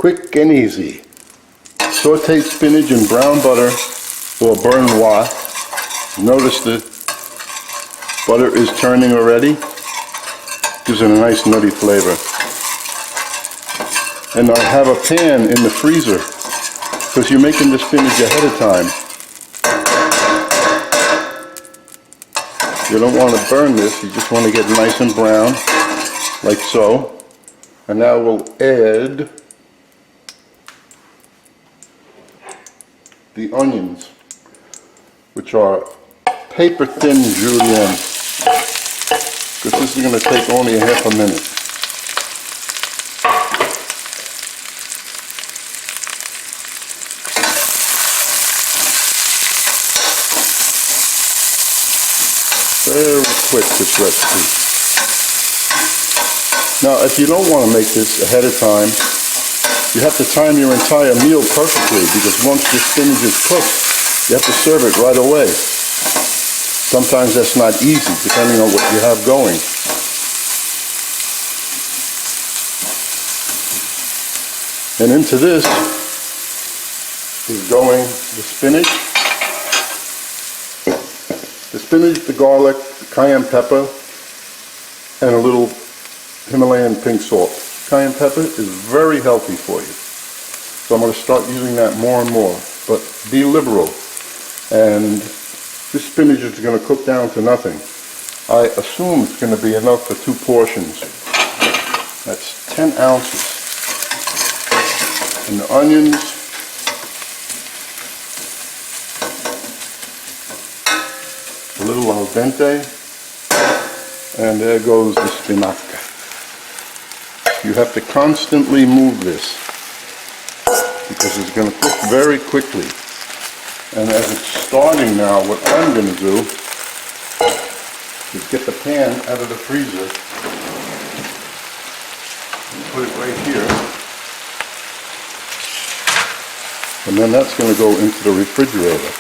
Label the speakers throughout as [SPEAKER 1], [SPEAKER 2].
[SPEAKER 1] quick and easy. Sauteed spinach in brown butter or beurre noir. Notice the butter is turning already. Gives it a nice nutty flavor. And I have a pan in the freezer because you're making the spinach ahead of time. You don't want to burn this, you just want to get nice and brown, like so. And now we'll add the onions, which are paper thin julienne, because this is going to take only a half a minute. Very quick, this recipe. Now, if you don't want to make this ahead of time, you have to time your entire meal perfectly, because once the spinach is cooked, you have to serve it right away. Sometimes that's not easy, depending on what you have going. And into this is going the spinach, the garlic, the cayenne pepper, and a little Himalayan pink salt. Cayenne pepper is very healthy for you. So I'm going to start using that more and more. But be liberal. And this spinach is going to cook down to nothing. I assume it's going to be enough for 2 portions. That's 10 ounces. And the onions, a little al dente, and there goes the spinach. You have to constantly move this because it's going to cook very quickly. And as it's starting now, what I'm going to do is get the pan out of the freezer and put it right here. And then that's going to go into the refrigerator.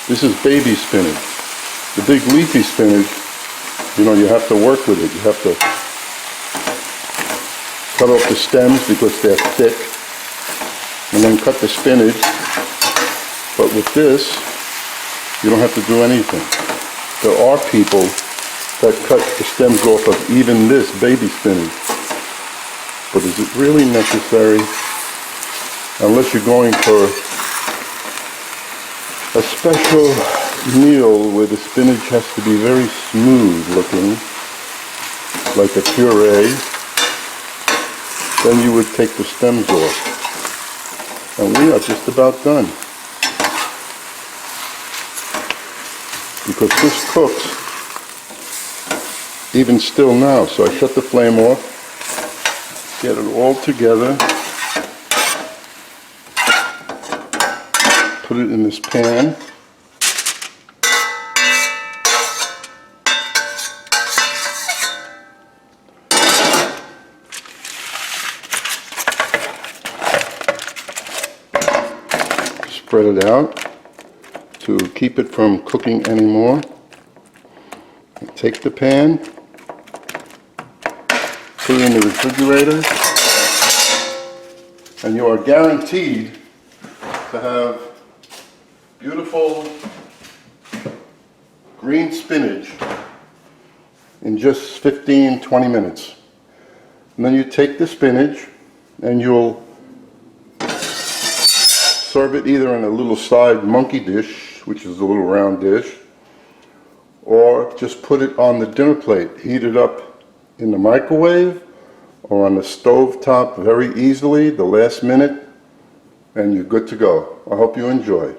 [SPEAKER 1] This is baby spinach. The big leafy spinach, you know, you have to work with it. You have to cut off the stems because they're thick, and then cut the spinach. But with this, you don't have to do anything. There are people that cut the stems off of even this baby spinach. But is it really necessary? Unless you're going for a special meal where the spinach has to be very smooth looking, like a puree, then you would take the stems off. And we are just about done. Because this cooks even still now. So I shut the flame off, get it all together, put it in this pan. Spread it out to keep it from cooking anymore. Take the pan, put it in the refrigerator, and you are guaranteed to have beautiful green spinach in just 15-20 minutes. And then you take the spinach and you'll serve it either in a little side monkey dish, which is a little round dish, or just put it on the dinner plate. Heat it up in the microwave or on the stove top very easily, the last minute, and you're good to go. I hope you enjoy.